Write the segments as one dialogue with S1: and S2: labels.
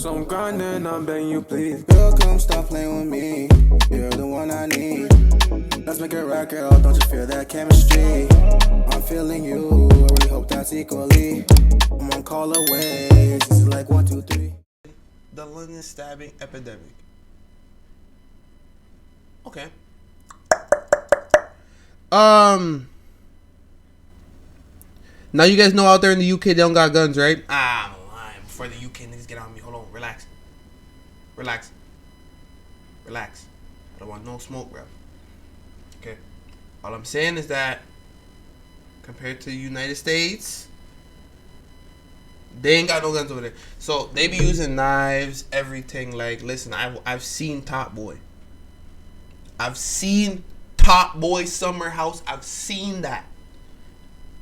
S1: So I'm grinding, I'm begging you please. Girl, come stop playing with me. You're the one I need. Let's make it rock, girl, don't you feel that chemistry? I'm feeling you, I really hope that's equally. I'm on call away, this is like 1, 2, 3.
S2: The London stabbing epidemic. Okay.
S3: Now you guys know out there in the UK they don't got guns, right?
S2: I'm lying. Before the UK niggas get on me, hold on, relax. Relax. Relax. I don't want no smoke, bro. Okay. All I'm saying is that compared to the United States, they ain't got no guns over there. So they be using knives, everything. Like, listen, I've seen Top Boy. I've seen Top Boy Summer House. I've seen that.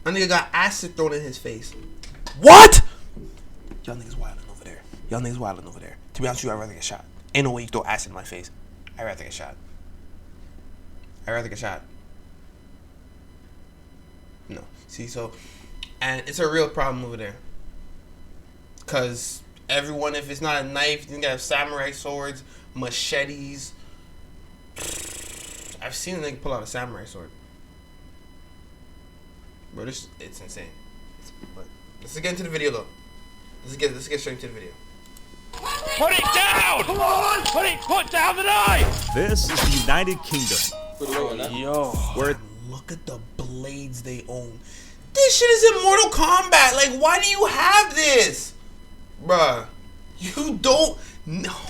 S2: A nigga got acid thrown in his face. What? Y'all niggas wildin' over there. Y'all niggas wildin' over there. To be honest with you, I'd rather get shot. Ain't no way you throw acid in my face. I'd rather get shot. I'd rather get shot. No. See, so, and it's a real problem over there. Because everyone, if it's not a knife, you got samurai swords, machetes. I've seen a nigga pull out a samurai sword. Bro, it's insane. But let's get into the video though. Let's get straight into the video.
S4: Put it down! Come on! Put down the knife!
S5: This is the United Kingdom.
S4: Yo.
S5: Where
S2: Look at the blades they own. This shit is in Mortal Kombat. Like, why do you have this? Bruh. You don't.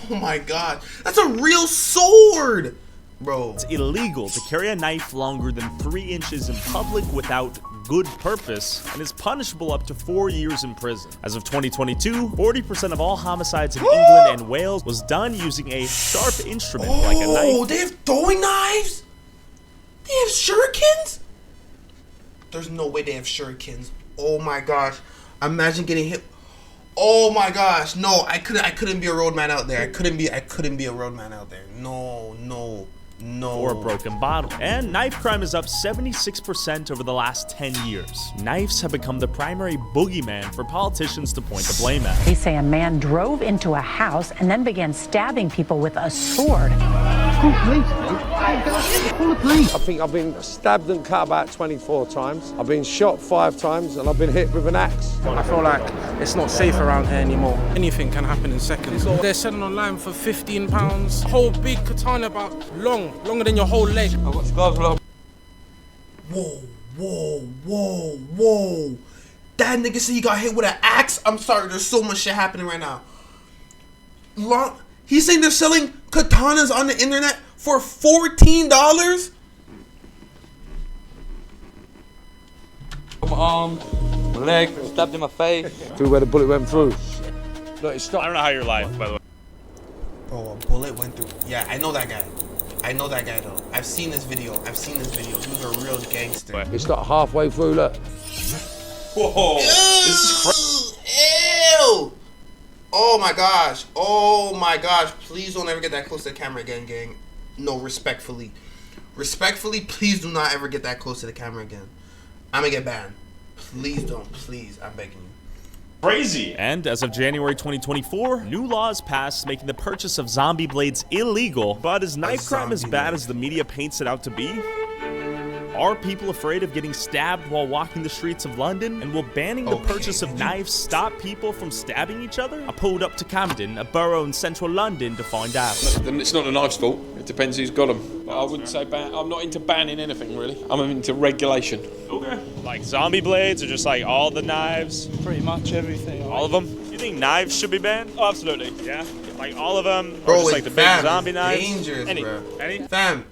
S2: Oh my god. That's a real sword. Bro.
S5: it's illegal to carry a knife longer than 3 inches in public without good purpose and is punishable up to 4 years in prison. As of 2022, 40% of all homicides in England and Wales was done using a sharp instrument like a knife.
S2: Oh, they have throwing knives? They have shurikens? There's no way they have shurikens. Oh my gosh. Imagine getting hit. Oh my gosh. No, I couldn't be a roadman out there. I couldn't be a roadman out there. No.
S5: Or a broken bottle. And knife crime is up 76% over the last 10 years. Knives have become the primary boogeyman for politicians to point the blame at.
S6: They say a man drove into a house and then began stabbing people with a sword.
S7: Call the police. I think I've been stabbed and cut about 24 times. I've been shot 5 times and I've been hit with an axe.
S8: I feel like it's not safe around here anymore. Anything can happen in seconds. They're selling online for £15. Whole big katana about longer than your whole leg. I've got scars all over.
S2: Whoa. That nigga said he got hit with an axe? I'm sorry, there's so much shit happening right now. He's saying they're selling katanas on the internet for $14?
S9: My arm, my leg, stabbed in my face.
S7: Through where the bullet went through. Look, it's
S5: I don't know how you're alive, by the way.
S2: Bro, a bullet went through. Yeah, I know that guy. Though. I've seen this video. He was a real gangster.
S7: It's not halfway through, look.
S5: Whoa, this is crazy.
S2: Ew! Oh my gosh. Please don't ever get that close to the camera again, gang. No, respectfully, please do not ever get that close to the camera again. I'm gonna get banned. Please don't. Please, I'm begging you.
S5: Crazy. And as of January 2024, new laws passed making the purchase of zombie blades illegal. But is knife crime as bad as the media paints it out to be? Are people afraid of getting stabbed while walking the streets of London? And will banning the purchase of knives stop people from stabbing each other? I pulled up to Camden, a borough in central London, to find out.
S9: It's not the knife's fault. It depends who's got them. But I wouldn't say ban. I'm not into banning anything really. I'm into regulation.
S5: Okay. Like zombie blades or just like all the knives?
S8: Pretty much everything.
S5: All of them? You think knives should be banned? Oh, absolutely. Yeah? Like all of them?
S2: Bro,
S5: or just like the big zombie knives?
S2: Dangerous,
S5: Any?
S2: bro.
S5: Any?
S2: Fam.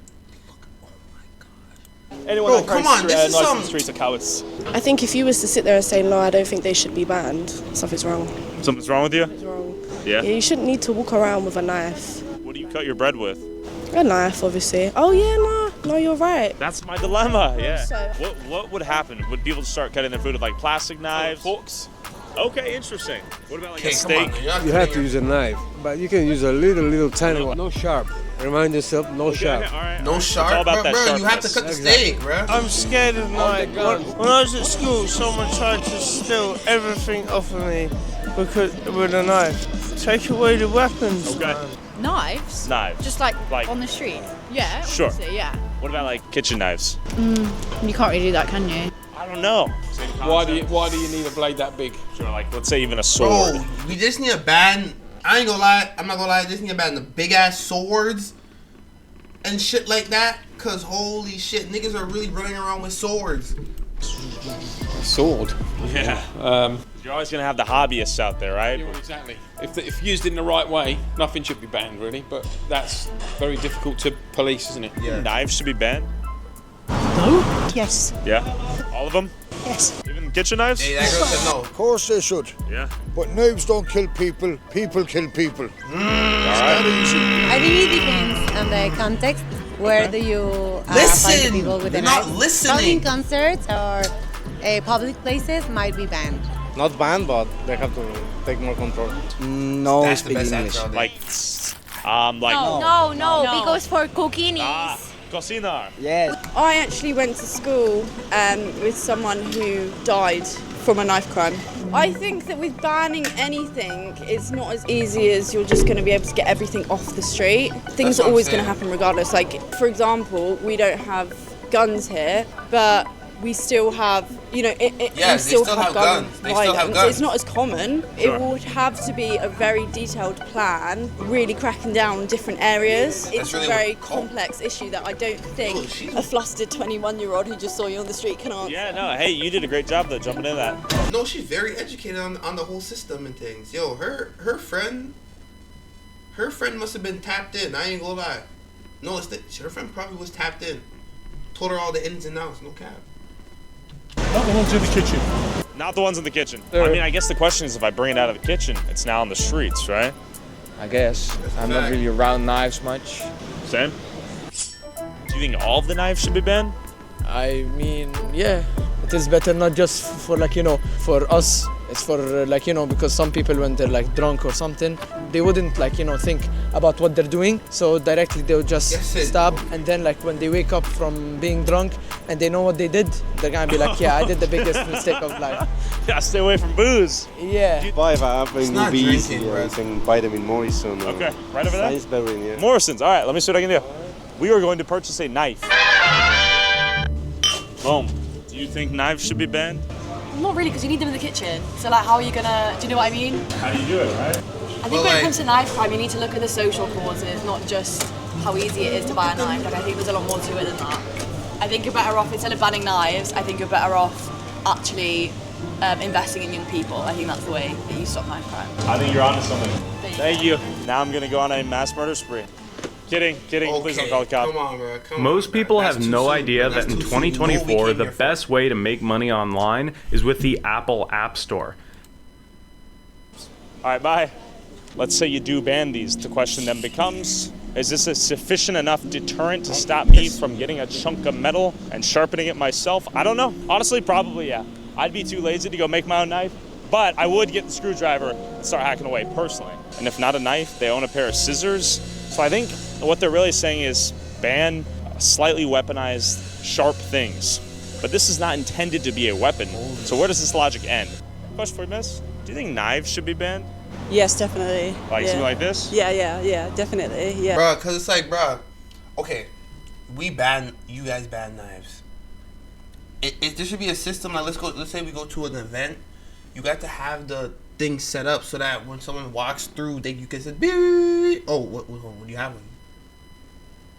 S9: Anyone
S2: Bro,
S9: that carries
S2: come on, this is
S9: knives
S2: some-
S9: in the streets are cowards.
S10: I think if you was to sit there and say, no, I don't think they should be banned, something's wrong.
S5: Something's wrong with you?
S10: Something's wrong.
S5: Yeah?
S10: Yeah, you shouldn't need to walk around with a knife.
S5: What do you cut your bread with?
S10: A knife, obviously. Oh, yeah, no, you're right.
S5: That's my dilemma, yeah.
S10: So-
S5: What would happen? Would people start cutting their food with like plastic knives? Forks? Okay, interesting. What about like a steak?
S7: You have to use a knife, but you can use a little tiny one. No sharp. Remind yourself, no sharp.
S5: Okay, all right.
S2: No sharp,
S5: all about
S2: bro.
S5: that
S2: You have to cut the steak, bro.
S8: I'm scared of knives. When I was at school, someone tried to steal everything off of me with a knife. take away the weapons.
S5: Okay.
S11: Knives?
S5: Knives.
S11: Just like
S5: Like-
S11: on the street? Yeah,
S5: Sure.
S11: obviously, yeah.
S5: What about like kitchen knives?
S11: You can't really do that, can you?
S5: I don't know.
S9: Why do you need a blade that big?
S5: Sure, like let's say even a sword.
S2: Bro, we just need a ban. I ain't gonna lie. I'm not gonna lie. I just need a ban the big ass swords and shit like that. Cause holy shit, niggas are really running around with swords.
S9: Sword.
S5: Yeah. You're always gonna have the hobbyists out there, right?
S9: Yeah, exactly. If used in the right way, nothing should be banned really. But that's very difficult to police, isn't it?
S2: Yeah.
S5: Knives should be banned.
S12: Yes.
S5: Yeah. All of them.
S12: Yes.
S5: Even kitchen knives.
S2: Hey, that girl said no.
S13: Of course they should.
S5: Yeah.
S13: But knives don't kill people. People kill people. It's
S5: right.
S13: not easy.
S12: I think it depends on the context. Where do you find
S2: Listen!
S12: the people with the
S2: You're not
S12: knives?
S2: listening.
S12: Some in concerts or public places might be banned.
S8: Not banned, but they have to take more control.
S1: No
S2: That's the
S1: speak
S2: best
S1: English.
S2: answer out there.
S5: Like
S11: No, because for coquinis.
S5: cocinar.
S1: Yes.
S10: I actually went to school with someone who died from a knife crime. I think that with banning anything, it's not as easy as you're just going to be able to get everything off the street. Things
S2: That's
S10: are
S2: what I'm
S10: always going to
S2: saying.
S10: happen regardless. Like, for example, we don't have guns here, but we still have, you know,
S2: Yeah,
S10: we
S2: they still have guns. They still have
S10: violence.
S2: guns.
S10: It's not as common.
S5: Sure.
S10: It would have to be a very detailed plan, really cracking down on different areas. It's
S2: really
S10: a very
S2: what-
S10: complex issue that I don't think
S2: she's-
S10: a flustered 21-year-old who just saw you on the street can answer.
S5: Yeah. No. Hey, you did a great job though, jumping into that.
S2: No, she's very educated on the whole system and things. Yo, her friend must have been tapped in. I ain't gonna lie. No, her friend probably was tapped in. Told her all the ins and outs. No cap.
S5: Not the ones in the kitchen. Not the ones in the kitchen. I mean, I guess the question is if I bring it out of the kitchen, it's now on the streets, right?
S14: I guess. I'm not really around knives much.
S5: Same. Do you think all of the knives should be banned?
S15: I mean, yeah, it is better not just for like, you know, for us. It's for like, you know, because some people when they're like drunk or something, they wouldn't like, you know, think about what they're doing. So directly they'll just stab. And then like when they wake up from being drunk and they know what they did, they're gonna be like, yeah, I did the biggest mistake of life.
S5: Yeah, stay away from booze.
S15: Yeah.
S16: Buy having
S2: not
S16: movies,
S2: drinking,
S16: yeah,
S2: bro.
S16: you can buy them in Morrison.
S5: Okay, right over there?
S16: Sainsbury, yeah.
S5: Morrison's. All right, let me see what I can do. We are going to purchase a knife. Boom. Do you think knives should be banned?
S11: Not really, because you need them in the kitchen. So, like, how are you gonna? Do you know what I mean?
S5: How do you do it, right?
S11: I think when it comes to knife crime, you need to look at the social causes, not just how easy it is to buy a knife. Like, I think there's a lot more to it than that. I think you're better off, instead of banning knives, I think you're better off actually investing in young people. I think that's the way that you stop knife crime.
S5: I think you're onto something. Thank you. Now I'm gonna go on a mass murder spree. Kidding. Please don't call the cops.
S2: Come on, bro. Come
S17: Most
S2: on,
S17: people
S2: That's
S17: have
S2: too
S17: no
S2: soon,
S17: idea
S2: bro.
S17: that
S2: That's
S17: in
S2: too soon. You know what we
S17: 2024,
S2: came
S17: the
S2: here for.
S17: best way to make money online is with the Apple App Store.
S5: All right, bye. Let's say you do ban these. The question then becomes, is this a sufficient enough deterrent to stop me from getting a chunk of metal and sharpening it myself? I don't know. Honestly, probably, yeah. I'd be too lazy to go make my own knife, but I would get the screwdriver and start hacking away personally. And if not a knife, they own a pair of scissors. So I think what they're really saying is ban slightly weaponized, sharp things. But this is not intended to be a weapon. So where does this logic end? Question for you, miss. Do you think knives should be banned?
S10: Yes, definitely.
S5: Like something like this?
S10: Yeah, definitely. Yeah.
S2: Bro, cause it's like, bro, okay, you guys ban knives. There should be a system. Like, let's say we go to an event. You got to have the thing set up so that when someone walks through, you can say, beep. Oh, what do you have one?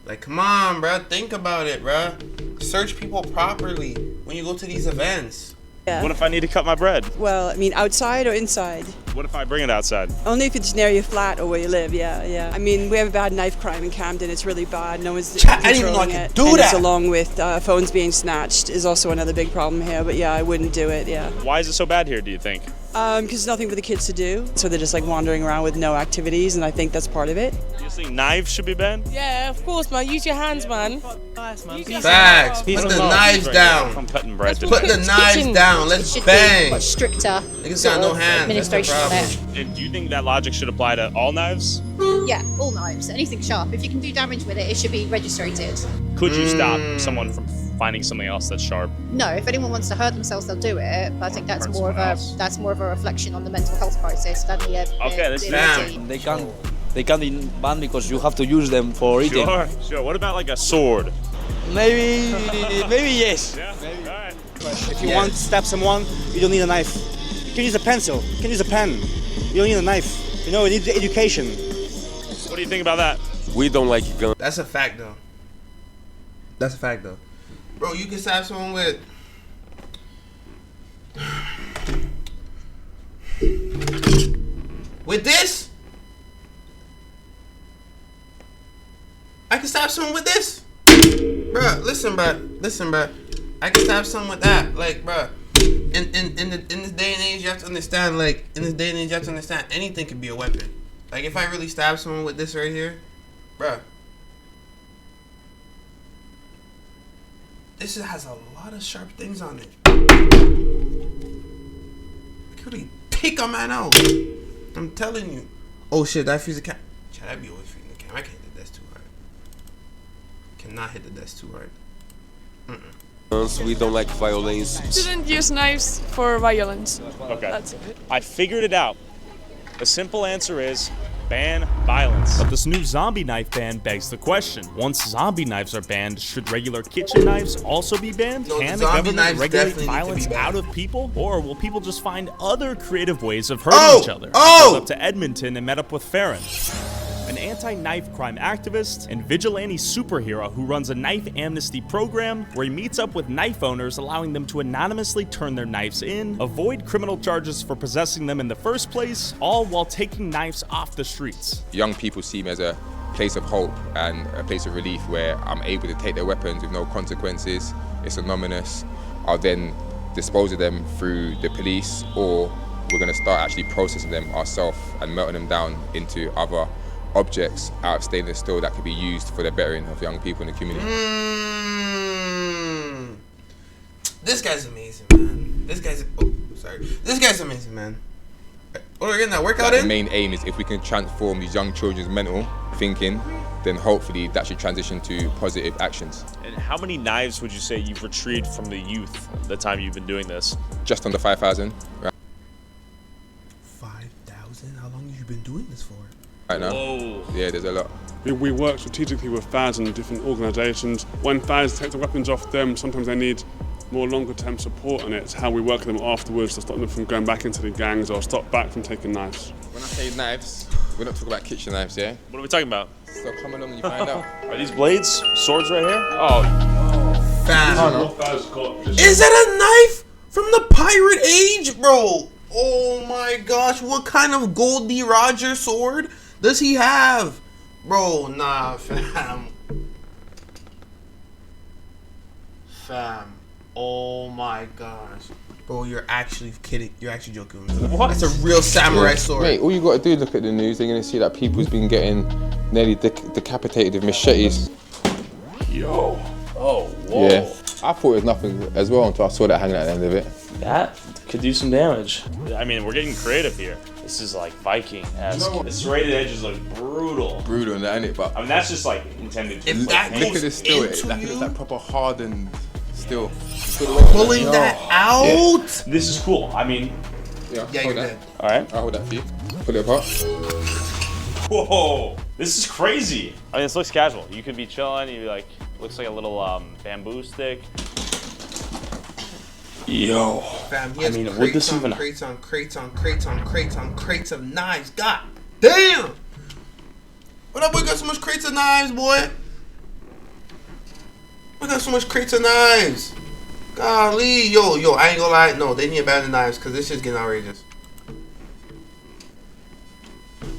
S2: Like, come on, bro, think about it, bro. Search people properly when you go to these events.
S10: Yeah.
S5: What if I need to cut my bread?
S10: Well, I mean, outside or inside?
S5: What if I bring it outside?
S10: Only if it's near your flat or where you live, yeah. I mean, we have a bad knife crime in Camden. It's really bad. No one's
S2: I didn't even know I
S10: controlling
S2: could
S10: it.
S2: do
S10: And
S2: that.
S10: it's along with phones being snatched is also another big problem here. But yeah, I wouldn't do it, yeah.
S5: Why is it so bad here, do you think?
S10: Because there's nothing for the kids to do. So they're just like wandering around with no activities, and I think that's part of it.
S5: Do you think knives should be banned?
S18: Yeah, of course, man. Use your hands, man.
S2: Facts. Put the knives down.
S5: I'm cutting bread.
S2: Put the knives down. Let's bang.
S19: Much stricter
S2: Niggas got no hands. That's the
S19: administration on
S2: problem.
S19: it.
S5: And do you think that logic should apply to all knives?
S19: Yeah, all knives, anything sharp. If you can do damage with it, it should be registered.
S5: Could you stop someone from finding something else that's sharp.
S19: No, if anyone wants to hurt themselves, they'll do it. But I think that's more of a reflection on the mental health crisis than the
S20: They can't be banned because you have to use them for eating.
S5: Sure. What about like a sword?
S20: Maybe yes.
S5: Yeah. All right.
S21: If you want to stab someone, you don't need a knife. You can use a pencil. You can use a pen. You don't need a knife. You know, you need education.
S5: What do you think about that?
S9: We don't like guns.
S2: That's a fact, though. That's a fact, though. Bro, you can stab someone with... With this? I can stab someone with this? Bruh, listen, bruh. I can stab someone with that. Like, bruh. In this day and age, you have to understand, anything can be a weapon. Like, if I really stab someone with this right here, bruh. This has a lot of sharp things on it. I could really take a man out. I'm telling you. Oh shit, that fuse the cam. Chad, that be always freezing the cam. I can't hit the desk too hard. Cannot hit the desk too hard.
S9: We don't like violence.
S18: Shouldn't use knives for violence.
S5: Okay.
S18: That's it.
S5: I figured it out. The simple answer is ban violence. But this new zombie knife ban begs the question. Once zombie knives are banned, should regular kitchen knives also be banned?
S2: No,
S5: Can
S2: the
S5: the
S2: zombie
S5: government
S2: knives
S5: regulate
S2: definitely need to be
S5: violence
S2: banned.
S5: out of people? Or will people just find other creative ways of hurting each other? I drove up to Edmonton and met up with Farron, an anti-knife crime activist and vigilante superhero who runs a knife amnesty program where he meets up with knife owners, allowing them to anonymously turn their knives in, avoid criminal charges for possessing them in the first place, all while taking knives off the streets.
S22: Young people see me as a place of hope and a place of relief where I'm able to take their weapons with no consequences. It's anonymous. I'll then dispose of them through the police, or we're going to start actually processing them ourselves and melting them down into other objects out of stainless steel that could be used for the bettering of young people in the community.
S2: This guy's amazing, man. This guy's amazing, man. What are we getting that workout
S22: The
S2: in?
S22: main aim is if we can transform these young children's mental thinking, then hopefully that should transition to positive actions.
S5: And how many knives would you say you've retrieved from the youth the time you've been doing this?
S22: Just under 5,000.
S2: 5,000? How long have you been doing this for?
S22: Right now.
S5: Whoa.
S22: Yeah, there's a lot.
S23: We work strategically with FAS and different organisations. When FAS take the weapons off them, sometimes they need more longer term support, and it's how we work with them afterwards to stop them from going back into the gangs or stop back from taking knives.
S22: When I say knives, we're not talking about kitchen knives, yeah?
S5: What are we talking about?
S22: So come along and you find out.
S5: Are these blades? Swords right here? Oh.
S2: Fam. Is that a knife from the Pirate Age, bro? Oh my gosh, what kind of Goldie Roger sword does he have? Bro, nah, fam. Fam. Oh my gosh. Bro, you're actually kidding. You're actually joking with me. What? That's a real samurai sword.
S22: Mate, all you got to do is look at the news. They're going to see that people's been getting nearly decapitated with machetes.
S5: Yo. Oh, whoa.
S22: Yeah. I thought it was nothing as well until I saw that hanging at the end of it.
S5: That could do some damage. I mean, we're getting creative here. This is like Viking-esque. The serrated edges look brutal.
S22: Brutal, isn't it? But
S5: I mean, that's just like intended to.
S22: look at the steel. It looks like proper hardened steel.
S2: Pulling that out?
S22: Yeah.
S5: This is cool. I mean,
S2: yeah,
S22: hold
S2: you're
S22: that.
S2: good.
S5: All right.
S22: I'll hold that for you. Pull it apart.
S5: Whoa, this is crazy. I mean, this looks casual. You could be chilling. You'd be like, looks like a little bamboo stick. Yo.
S2: Fam, he has
S5: I mean, would
S2: crates
S5: this
S2: on
S5: even?
S2: crates on crates on crates on crates on crates of knives. God damn! What up? We got so much crates of knives, boy. We got so much crates of knives. Golly, yo, I ain't gonna lie. No, they need to ban the knives because this shit's getting outrageous.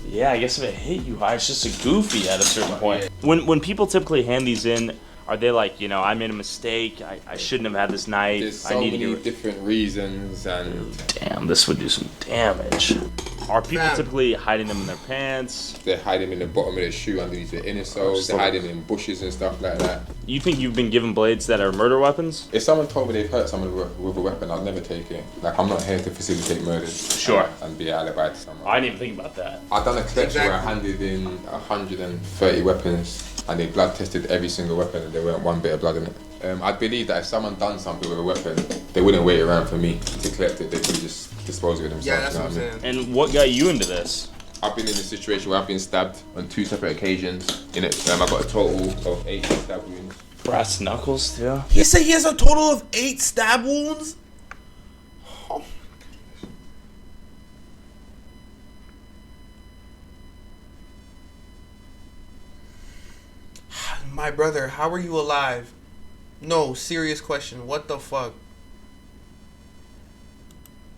S5: Yeah, I guess if it hit you high, it's just a goofy at a certain point. When people typically hand these in, are they like, I made a mistake, I shouldn't have had this knife,
S22: There's so many different reasons, and
S5: damn, this would do some damage. Are people typically hiding them in their pants?
S22: They hide them in the bottom of their shoe underneath the inner soles. They hide them in bushes and stuff like that.
S5: You think you've been given blades that are murder weapons?
S22: If someone told me they've hurt someone with a weapon, I'd never take it. Like, I'm not here to facilitate murders.
S5: Sure.
S22: And be an alibi to someone.
S5: I didn't even think about that.
S22: I've done a collection where I handed in 130 weapons. and they blood tested every single weapon and there weren't one bit of blood in it. I believe that if someone done something with a weapon, they wouldn't wait around for me to collect it. They could just dispose of it themselves.
S2: Yeah, that's
S22: you know
S2: what I'm
S22: I mean?
S2: saying.
S5: And what got you into this?
S22: I've been in a situation where I've been stabbed on 2 separate occasions. In it, I got a total of 8 stab wounds.
S5: Brass knuckles, too.
S2: He said he has a total of 8 stab wounds? Oh. My brother, how are you alive? No, serious question. What the fuck?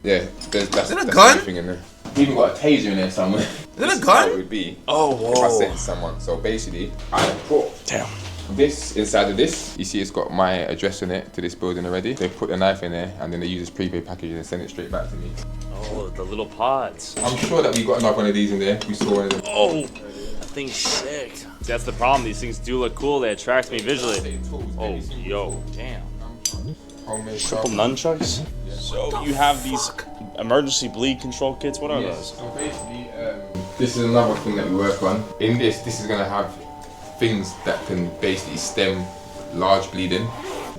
S22: Yeah, that's
S2: it a
S22: that's
S2: gun?
S22: everything in there. We even got a taser in there somewhere.
S2: Is it a
S22: This
S2: gun?
S22: how it would be.
S5: Oh,
S22: if I
S5: whoa.
S22: sent someone. So basically, I put this inside of this. You see, it's got my address in it to this building already. They put the knife in there, and then they use this prepaid package and send it straight back to me.
S5: Oh, the little pods.
S22: I'm sure that we got another one of these in there. We saw one of them.
S5: Oh, that thing's sick. That's the problem. These things do look cool. They attract me visually. Oh, yo, damn. Triple nunchucks? So you have these emergency bleed control kits. What are those?
S22: So basically, this is another thing that we work on. In this is going to have things that can basically stem large bleeding.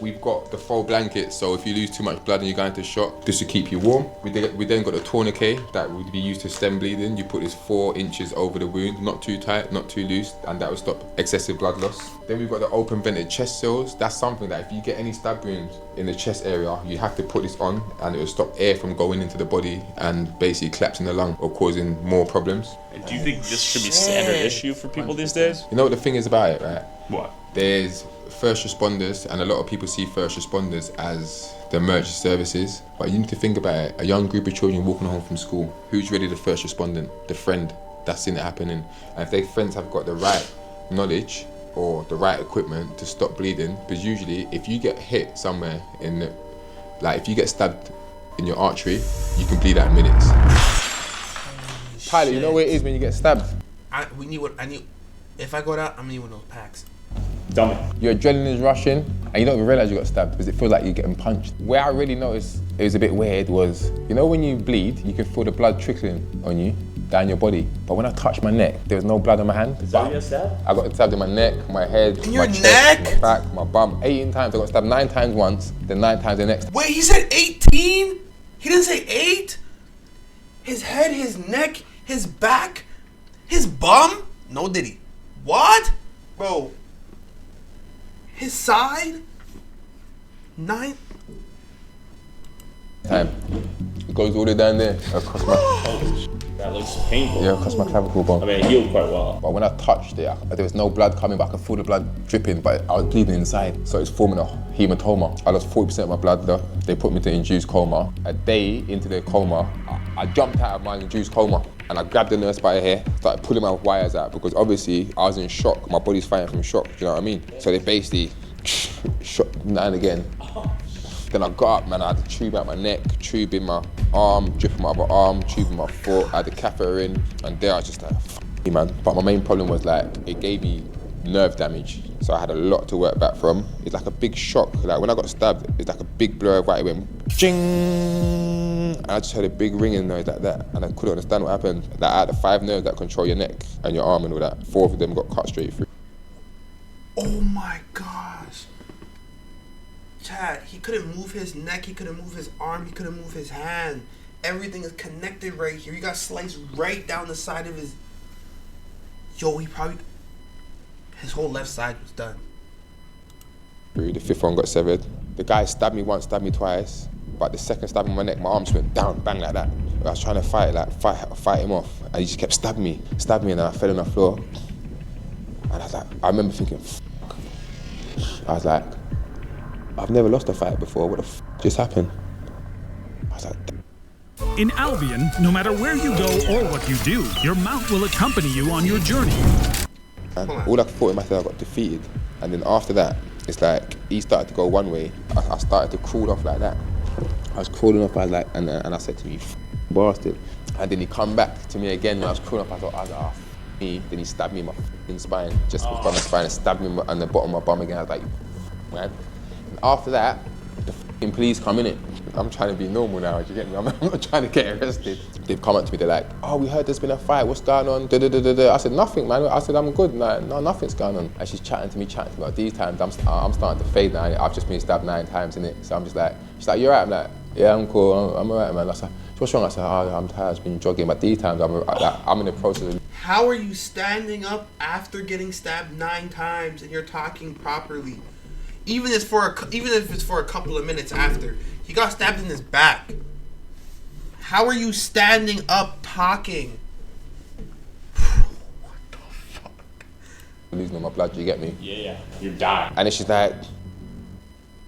S22: We've got the full blanket, so if you lose too much blood and you're going to shock, this will keep you warm. We then got a tourniquet that would be used to stem bleeding. You put this 4 inches over the wound, not too tight, not too loose, and that will stop excessive blood loss. Then we've got the open vented chest seals. That's something that if you get any stab wounds in the chest area, you have to put this on, and it will stop air from going into the body and basically collapsing the lung or causing more problems.
S5: And do you think this should be standard issue for people these days?
S22: You know what the thing is about it, right?
S5: What?
S22: There's first responders, and a lot of people see first responders as the emergency services, but you need to think about it. A young group of children walking home from school, who's really the first respondent? The friend that's seen it happening. And if their friends have got the right knowledge or the right equipment to stop bleeding, because usually if you get hit somewhere in the, like if you get stabbed in your artery, you can bleed out in minutes.
S3: Tyler, you know where it is when you get stabbed?
S2: I need. If I go down, I'm gonna need one of those packs.
S3: Dummy. Your adrenaline is rushing and you don't even realise you got stabbed because it feels like you're getting punched. Where I really noticed it was a bit weird was, you know when you bleed, you can feel the blood trickling on you, down your body. But when I touched my neck, there was no blood on my hand.
S5: Is that what you got stabbed?
S3: I got stabbed in my neck, my head,
S2: In
S3: my
S2: your
S3: chest,
S2: neck?
S3: my back, my bum. 18 times. I got stabbed 9 times once, then 9 times the next.
S2: Wait, he said 18? He didn't say 8? His head, his neck, his back, his bum? No, did he? What? Bro. His side? 9?
S3: Time. It goes all the way down there, across my...
S5: That looks painful.
S3: Yeah, across my clavicle bone.
S5: I mean, it healed quite well.
S3: But when I touched it, there was no blood coming, but I could feel the blood dripping, but I was bleeding inside. So it's forming a hematoma. I lost 40% of my blood though. They put me to induced coma. A day into the coma, I jumped out of my induced coma and I grabbed the nurse by her hair, started pulling my wires out because obviously I was in shock. My body's fighting from shock, do you know what I mean? So they basically shot now and again. Then I got up, man, I had a tube out my neck, tube in my arm, drip in my other arm, tube in my foot, I had the catheter in, and there I was just like, f*** man. But my main problem was like, it gave me nerve damage. So I had a lot to work back from. It's like a big shock. Like when I got stabbed, it's like a big blur of white, it went ching, and I just heard a big ringing noise like that, and I couldn't understand what happened. Like out of the 5 nerves that control your neck and your arm and all that, 4 of them got cut straight through.
S2: Oh my gosh. Chad, he couldn't move his neck, he couldn't move his arm, he couldn't move his hand. Everything is connected right here. He got sliced right down the side of his... Yo, he probably... His whole left side was done.
S22: The 5th one got severed. The guy stabbed me once, stabbed me twice, but the second stab in my neck, my arms went down, bang like that. I was trying to fight him off, and he just kept stabbing me, and I fell on the floor. And I was like, I remember thinking, fuck. I was like, I've never lost a fight before, what the f just happened? I was like,
S4: in Albion, no matter where you go or what you do, your mount will accompany you on your journey.
S22: and all I thought in my head, I got defeated. And then after that, it's like, he started to go one way, I started to crawl off like that. I was crawling off, I was like, and I said to me, bastard. And then he come back to me again when I was crawling off, I was like, oh, me. Then he stabbed me in my spine, just by my spine, and stabbed me on the bottom of my bum again. I was like, man. And after that, the
S3: Police come in it. I'm trying to be normal now, do you get me? I'm not trying to get arrested. They've come up to me, they're like, oh, we heard there's been a fight, what's going on? I said, nothing, man. I said, I'm good. No, nothing's going on. And she's chatting to me about these times. I'm starting to fade now. I've just been stabbed 9 times in it. So I'm just like, she's like, you alright? I'm like, yeah, I'm cool. I'm alright, man. I said, what's wrong? I said, oh, I'm tired. I've been jogging. But these times, I'm in the process of...
S2: How are you standing up after getting stabbed 9 times and you're talking properly? Even if it's for a couple of minutes after. He got stabbed in his back. How are you standing up talking? What the fuck?
S3: Losing all my blood, you get me?
S17: Yeah. You're dying.
S3: And then she's like,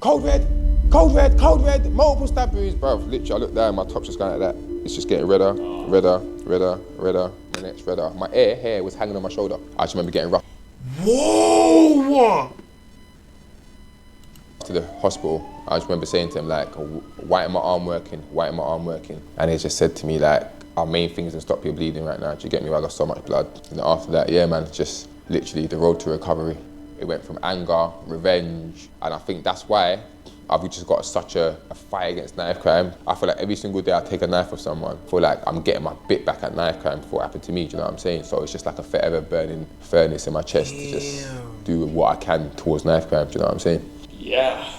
S3: cold red, multiple stab wounds, bruv. Literally, I look down, my top's just going like that. It's just getting redder. My neck's redder. My hair was hanging on my shoulder. I just remember getting rough.
S2: Whoa!
S3: To the hospital, I just remember saying to him like, why ain't my arm working? And he just said to me like, our main thing is to stop your bleeding right now. Do you get me? I lost so much blood. And after that, yeah man, just literally the road to recovery. It went from anger, revenge, and I think that's why I've just got such a fight against knife crime. I feel like every single day I take a knife off someone, I feel like I'm getting my bit back at knife crime before it happened to me, do you know what I'm saying? So it's just like a forever burning furnace in my chest to just do what I can towards knife crime, do you know what I'm saying?
S17: Yeah.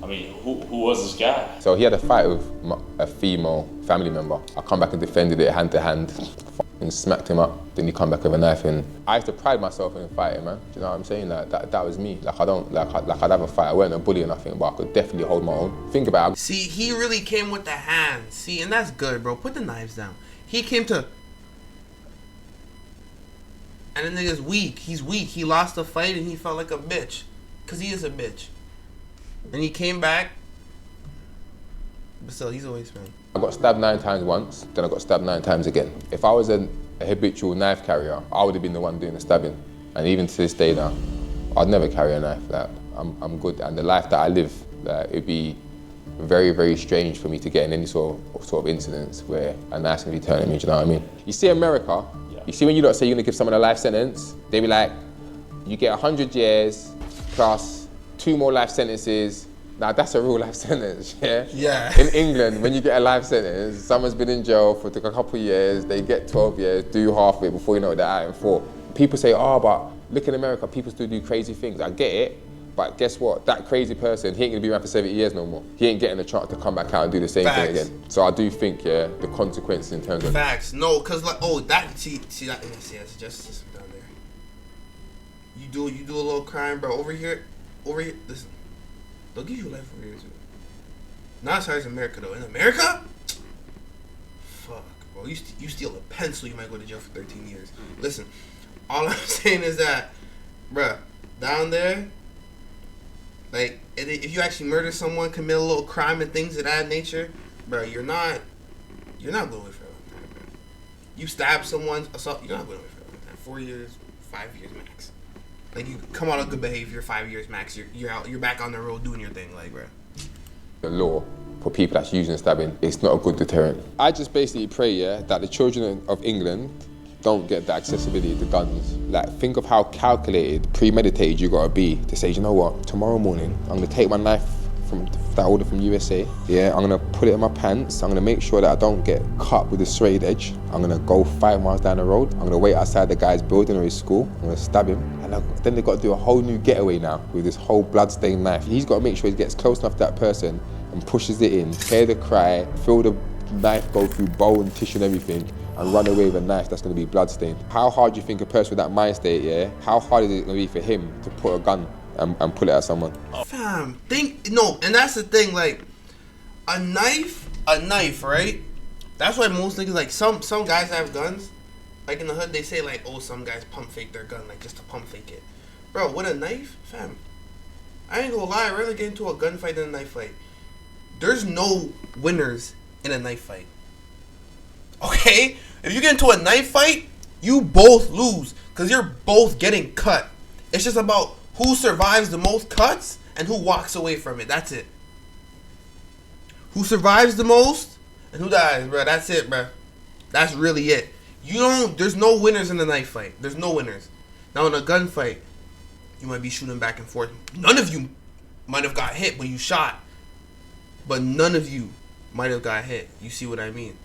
S17: I mean, who was this guy?
S3: So he had a fight with a female family member. I come back and defended it hand to hand, and smacked him up. Then he come back with a knife, and I used to pride myself in fighting, man. Do you know what I'm saying? Like that was me. Like I'd have a fight. I wasn't a bully or nothing, but I could definitely hold my own. Think about it.
S2: See, he really came with the hands. See, and that's good, bro. Put the knives down. He came to... And the nigga's weak. He's weak. He lost the fight and he felt like a bitch. Because he is a bitch. And he came back. But still, he's always been.
S3: I got stabbed 9 times once, then I got stabbed 9 times again. If I was a habitual knife carrier, I would have been the one doing the stabbing. And even to this day now, I'd never carry a knife. Like, I'm good. And the life that I live, it'd be very, very strange for me to get in any sort of incidents where a knife's gonna be turned at me, do you know what I mean? You see America, you see when you lot say you're gonna give someone a life sentence, they be like, you get 100 years plus 2 more life sentences. Now that's a real life sentence, yeah?
S2: Yeah.
S3: In England, when you get a life sentence, someone's been in jail for a couple of years, they get 12 years, do half of it before you know it, they're out in 4. People say, oh, but look in America, people still do crazy things. I get it, but guess what? That crazy person, he ain't gonna be around for 70 years no more. He ain't getting a chance to come back out and do the same thing again. So I do think, yeah, the consequences in terms of...
S2: Facts, no, cause like, oh, that, see that, that's justice down there. You do a little crime, bro, over here, listen. They'll give you life over here too. Not as hard as America though. In America, fuck, bro. You steal a pencil, you might go to jail for 13 years. Listen, all I'm saying is that, bruh, down there, like, if you actually murder someone, commit a little crime and things of that nature, bruh, you're not going away for a long time, bro. You stab someone, assault, you're not going away for a long time. 4 years, 5 years max. Like, you come out of good behavior, 5 years max, you're out, you're back on the road doing your thing, like, bro.
S3: The law for people that's using stabbing, it's not a good deterrent. I just basically pray, yeah, that the children of England don't get the accessibility to guns. Like, think of how calculated, premeditated you gotta be to say, you know what, tomorrow morning, I'm gonna take my knife from that order from USA, yeah, I'm gonna put it in my pants, I'm gonna make sure that I don't get cut with a straight edge, I'm gonna go 5 miles down the road, I'm gonna wait outside the guy's building or his school, I'm gonna stab him, and then they've got to do a whole new getaway now with this whole blood-stained knife. He's got to make sure he gets close enough to that person and pushes it in, hear the cry, feel the knife go through bone, tissue and everything, and run away with a knife that's gonna be blood-stained. How hard do you think a person with that mind state, yeah, how hard is it gonna be for him to put a gun and pull it at someone?
S2: Fam, and that's the thing, like, a knife, right? That's why most niggas, like, some guys have guns, like in the hood, they say, like, oh, some guys pump fake their gun, like, just to pump fake it. Bro, with a knife, fam, I ain't gonna lie, I'd rather get into a gunfight than a knife fight. There's no winners in a knife fight. Okay? If you get into a knife fight, you both lose, because you're both getting cut. It's just about who survives the most cuts and who walks away from it. That's it. Who survives the most and who dies, bro. That's it, bro. That's really it. There's no winners in the knife fight. There's no winners. Now in a gunfight, you might be shooting back and forth. None of you might have got hit, but you shot. but none of you might have got hit. You see what I mean?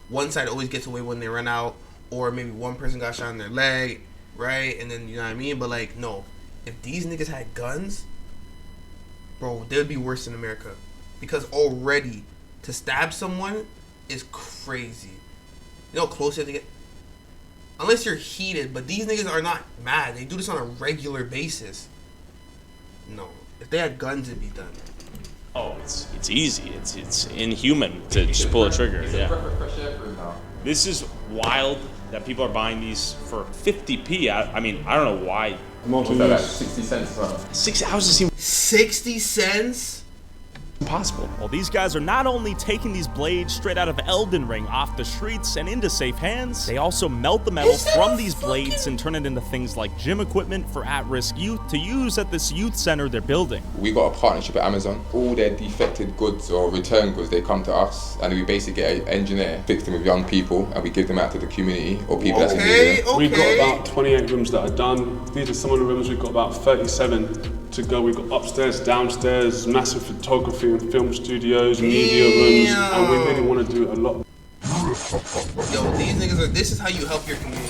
S2: One side always gets away when they run out, or maybe one person got shot in their leg, right? And then, you know what I mean? But, like, no. If these niggas had guns, bro, they would be worse in America. Because already, to stab someone is crazy. You know how close you have to get? Unless you're heated, but these niggas are not mad. They do this on a regular basis. No. If they had guns, it'd be done.
S5: Oh, it's easy. It's inhuman to just pull a trigger. Yeah. This is wild that people are buying these for 50p. I mean, I don't know why.
S3: What's that, like 60 cents?
S5: 6 hours seem
S2: 60 cents?
S5: impossible. Well, these guys are not only taking these blades straight out of Elden Ring off the streets and into safe hands, they also melt the metal from these blades and turn it into things like gym equipment for at-risk youth to use at this youth center they're building.
S22: We got a partnership at Amazon. All their defected goods or return goods, they come to us, and we basically get an engineer, fix them with young people, and we give them out to the community or people that's needing them.
S23: We've got about 28 rooms that are done. These are some of the rooms. We've got about 37 to go. We've got upstairs, downstairs, massive photography and film studios, media rooms, and we really want to do a lot.
S2: Yo, these niggas are. This is how you help your community.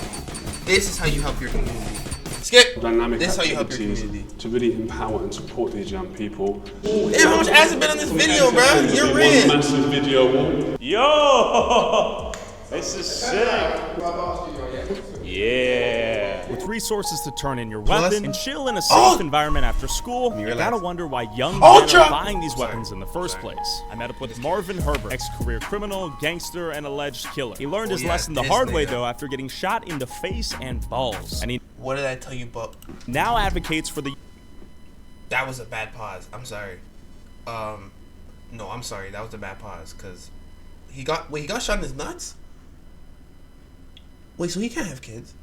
S2: This is how you help your community. Skip.
S23: Dynamic
S2: This is how you help your
S23: activities
S2: community.
S23: to really empower and support these young people.
S2: Damn, how much ass has been on this video, bro? You're
S23: One
S2: rich.
S23: massive video.
S5: Yo! This is sick. Yeah.
S4: With resources to turn in your
S2: Plus-
S4: weapon and chill in a safe environment after school, you
S2: relax.
S4: gotta wonder why young
S2: Ultra!
S4: men are buying these weapons in the first place. I met up with Marvin Herbert, ex-career criminal, gangster, and alleged killer. He learned his lesson the
S2: this
S4: hard way,
S2: nigga.
S4: though, after getting shot in the face and balls. And he
S2: What did I tell you about?
S4: now advocates for the...
S2: That was a bad pause. I'm sorry. No, I'm sorry. That was a bad pause because he got shot in his nuts. Wait, so he can't have kids?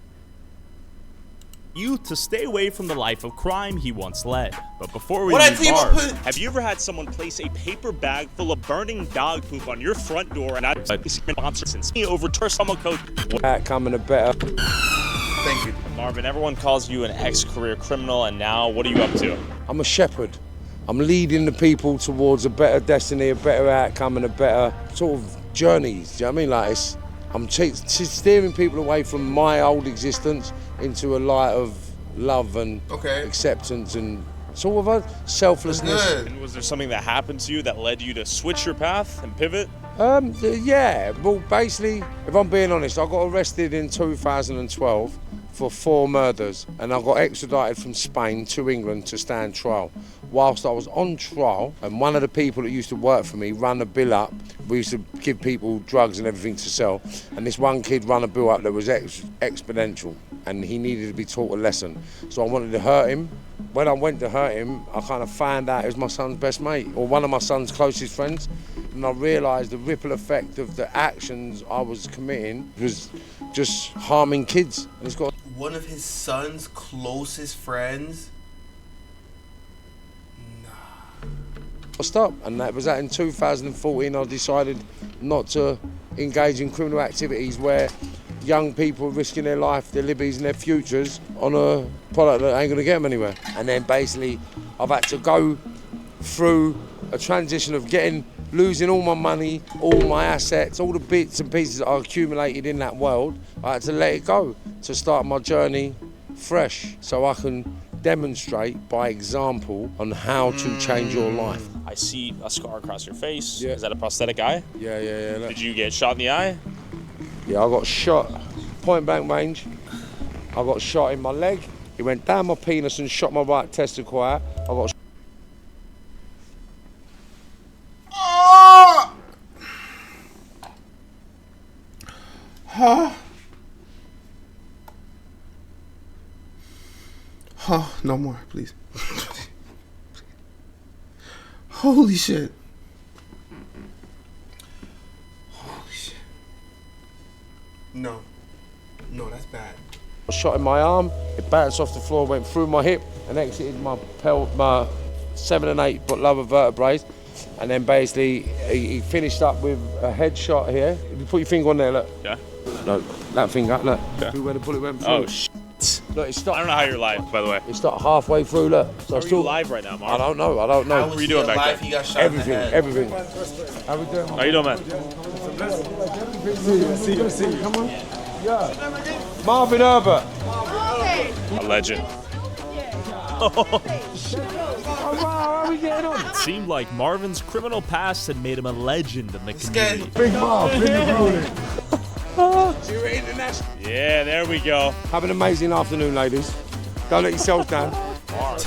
S4: youth to stay away from the life of crime he once led. But before we
S5: What I
S4: leave
S5: tell you about
S4: Marv,
S5: putting- Have you ever had someone place a paper bag full of burning dog poop on your front door and I've sponsor since me over Tursamo code?
S6: Coming a better.
S2: Thank you.
S5: Marvin, everyone calls you an ex-career criminal, and now what are you up to?
S6: I'm a shepherd. I'm leading the people towards a better destiny, a better outcome, and a better sort of journeys. Do you know what I mean? Like I'm steering people away from my old existence into a light of love and acceptance and sort of a selflessness.
S5: And was there something that happened to you that led you to switch your path and pivot?
S6: Yeah, well, basically, if I'm being honest, I got arrested in 2012 for 4 murders, and I got extradited from Spain to England to stand trial. Whilst I was on trial, and one of the people that used to work for me ran a bill up. We used to give people drugs and everything to sell, and this one kid ran a bill up that was exponential, and he needed to be taught a lesson. So I wanted to hurt him. When I went to hurt him, I kind of found out he was my son's best mate, or one of my son's closest friends, and I realised the ripple effect of the actions I was committing was just harming kids. And it's got
S2: one of his son's closest friends.
S6: stop, and that was that in 2014. I decided not to engage in criminal activities where young people are risking their life, their liberties and their futures on a product that ain't gonna get them anywhere. And then basically I've had to go through a transition of losing all my money, all my assets, all the bits and pieces that I accumulated in that world. I had to let it go to start my journey fresh, so I can demonstrate by example on how to change your life.
S5: I see a scar across your face. Yeah. Is that a prosthetic eye?
S6: Yeah.
S5: Did you get shot in the eye?
S6: Yeah, I got shot point blank range. I got shot in my leg. It went down my penis and shot my right testicle out. I got
S2: Oh, no more, please. Holy shit. Holy shit. No, that's bad.
S6: shot in my arm. It bounced off the floor, went through my hip and exited my 7 and 8 lower vertebrae. And then basically he finished up with a headshot here. If you put your finger on there, look.
S5: Yeah.
S6: No, that finger, look.
S5: Yeah.
S6: Where the bullet went through.
S5: Oh, shit.
S6: Look, it's
S5: I don't know how you're live, by the way.
S6: It's not halfway through, look. So
S5: How are you live right now, Mark?
S6: I don't know.
S5: How were you doing back
S2: He
S5: there?
S2: got shot in the
S6: Everything,
S2: head.
S6: everything. How we doing?
S5: How you doing, man?
S6: See you. Come on. Yeah. Marvin Herbert.
S5: A legend.
S6: Oh, wow, how we getting on?
S5: It seemed like Marvin's criminal past had made him a legend in the community.
S6: Big Marv, in the building. You're international.
S5: Yeah, there we go.
S6: Have an amazing afternoon, ladies. Don't let yourselves down.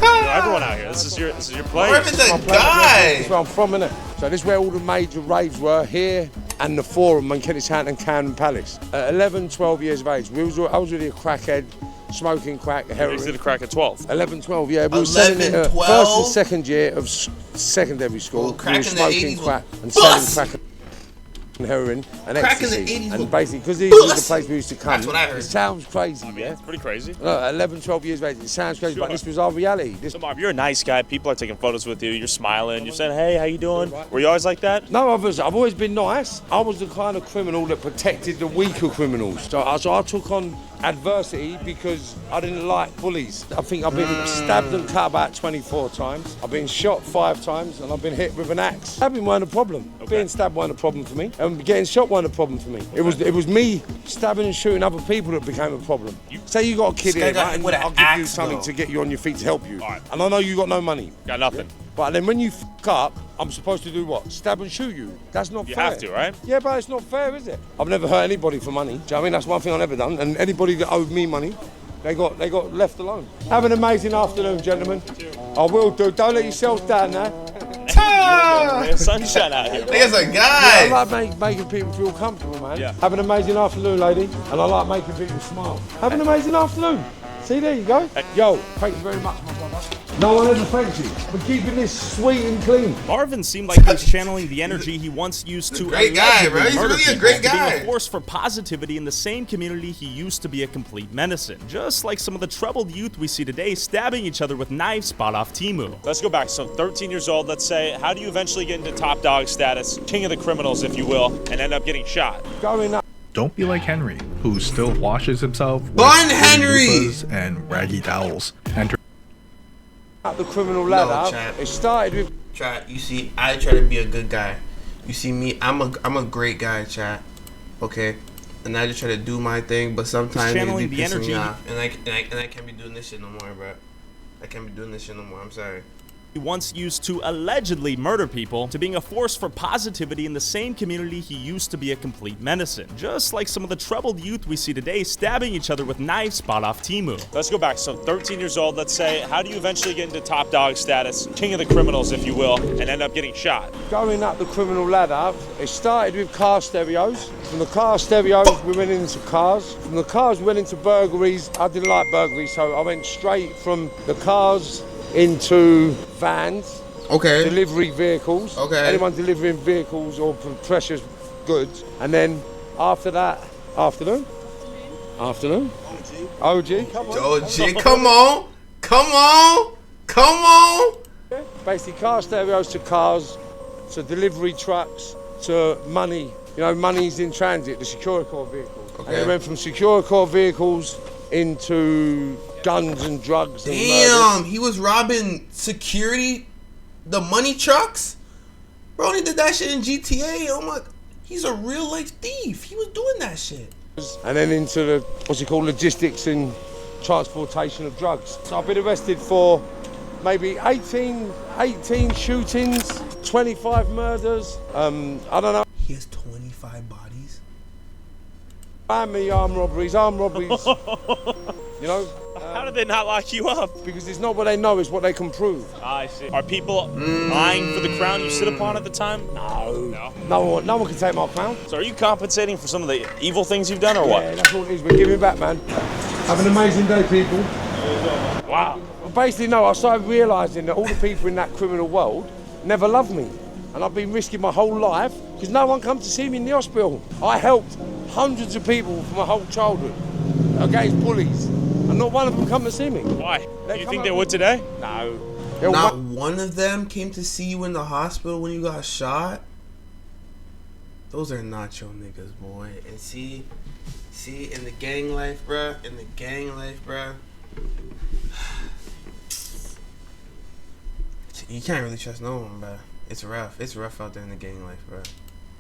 S5: Everyone out here. This is your place.
S2: Marvin's
S6: This is
S2: a
S6: my place.
S2: guy.
S6: This is where I'm from, innit? So this is where all the major raves were, here and the Forum in Kennistown and Camden Palace. At 11, 12 years of age, I was really a crackhead, smoking crack, heroin.
S5: You did a crack at 12.
S6: 11, 12, yeah. We were selling it at
S2: 12?
S6: first and second year of secondary school.
S2: Well,
S6: We
S2: crack
S6: were
S2: in the
S6: smoking
S2: 80s
S6: crack
S2: was
S6: and
S2: bust.
S6: selling crack and heroin and
S2: Crack in the
S6: ecstasy.
S2: 80s
S6: And
S2: was
S6: basically, because these was the
S2: bust.
S6: place we used to come.
S2: That's what I heard.
S6: It sounds crazy, yeah?
S5: It's pretty crazy.
S6: Look, at 11, 12 years of age, it sounds crazy, but this was our reality. This
S5: So, Marv, you're a nice guy. People are taking photos with you. You're smiling. You're saying, hey, how you doing? Were you always like that?
S6: No, I've always been nice. I was the kind of criminal that protected the weaker criminals. So I took on adversity because I didn't like bullies. I think I've been stabbed and cut about 24 times. I've been shot 5 times and I've been hit with an axe. Stabbing weren't a problem. Being stabbed weren't a problem for me. And getting shot weren't a problem for me. It was me stabbing and shooting other people that became a problem. Say you got a kid
S2: This guy
S6: here,
S2: got
S6: right,
S2: hit
S6: and
S2: with an
S6: I'll give you
S2: axe,
S6: something
S2: though.
S6: to get you on your feet to help you. And I know you got no money.
S5: Got nothing.
S6: But then when you fuck up, I'm supposed to do what? Stab and shoot you. That's not
S5: You
S6: fair.
S5: have to, right?
S6: Yeah, but it's not fair, is it? I've never hurt anybody for money. Do you know what I mean? That's one thing I've never done. And anybody that owed me money, they got left alone. Have an amazing afternoon, gentlemen. I will do. Don't let yourselves down now.
S5: There's sunshine out here.
S2: Nigga's a
S6: Yeah,
S2: guy.
S6: I like making people feel comfortable, man.
S5: Yeah.
S6: Have an amazing afternoon, lady. And I like making people smile. Have an amazing afternoon. See, there you go. Yo, thank you very much, my brother. No one ever thanks you for keeping this sweet and clean.
S5: Marvin seemed like he was channeling the energy he once used to
S2: Great guy, bro.
S5: allegedly
S2: He's
S5: murder
S2: really a
S5: people
S2: great
S5: to being
S2: guy.
S5: a force for positivity in the same community he used to be a complete menace in. Just like some of the troubled youth we see today stabbing each other with knives spot off Temu. Let's go back. So 13 years old, let's say, how do you eventually get into top dog status, king of the criminals, if you will, and end up getting shot?
S6: Going up.
S7: Don't be like Henry, who still washes himself with
S2: Bun
S7: green
S2: Henry!
S7: loofahs and raggy towels. Enter
S6: Up the criminal ladder.
S2: Chad.
S6: It started with.
S2: Chat, you see, I try to be a good guy. You see me, I'm a great guy, chat. Okay? And I just try to do my thing, but sometimes it
S5: channeling
S2: be
S5: the
S2: pissing
S5: energy.
S2: me off. And I can't be doing this shit no more, bro. I can't be doing this shit no more. I'm sorry.
S5: He once used to allegedly murder people to being a force for positivity in the same community he used to be a complete menace in. Just like some of the troubled youth we see today stabbing each other with knives spot off Temu. Let's go back. So 13 years old, let's say, how do you eventually get into top dog status, king of the criminals, if you will, and end up getting shot?
S6: Going up the criminal ladder, it started with car stereos. From the car stereos, we went into cars. From the cars, we went into burglaries. I didn't like burglaries, so I went straight from the cars into vans.
S2: Okay.
S6: Delivery vehicles.
S2: Okay.
S6: Anyone delivering vehicles or precious goods. And then after that, afternoon. OG, come on.
S2: OG, come on. Come on. Come on.
S6: Basically, car stereos to cars, to delivery trucks, to money. You know, money's in transit, the Security Corps vehicles.
S2: Okay.
S6: And it went from Security Corps vehicles into guns and drugs and
S2: Damn,
S6: murders.
S2: he was robbing security, the money trucks? Bro, he did that shit in GTA. Oh my, he's a real life thief. He was doing that shit.
S6: And then into the, what's it called, logistics and transportation of drugs. So I've been arrested for maybe 18 shootings, 25 murders. I don't know.
S2: He has 25 bodies.
S6: Family armed robberies, you know.
S5: How did they not lock you up?
S6: Because it's not what they know, it's what they can prove.
S5: I see. Are people vying for the crown you sit upon at the time?
S6: No. No one can take my crown.
S5: So are you compensating for some of the evil things you've done or what?
S6: Yeah, that's what it is. We're giving back, man. Have an amazing day, people.
S5: Wow.
S6: Basically, no, I started realising that all the people in that criminal world never loved me. And I've been risking my whole life because no one comes to see me in the hospital. I helped hundreds of people from my whole childhood against bullies. And not one of them come to see me.
S5: Why? Do you think they would today?
S6: No.
S2: Not one of them came to see you in the hospital when you got shot? Those are not your niggas, boy. And see, in the gang life, bruh, You can't really trust no one, bro. It's rough. It's rough out there in the gang life, bro.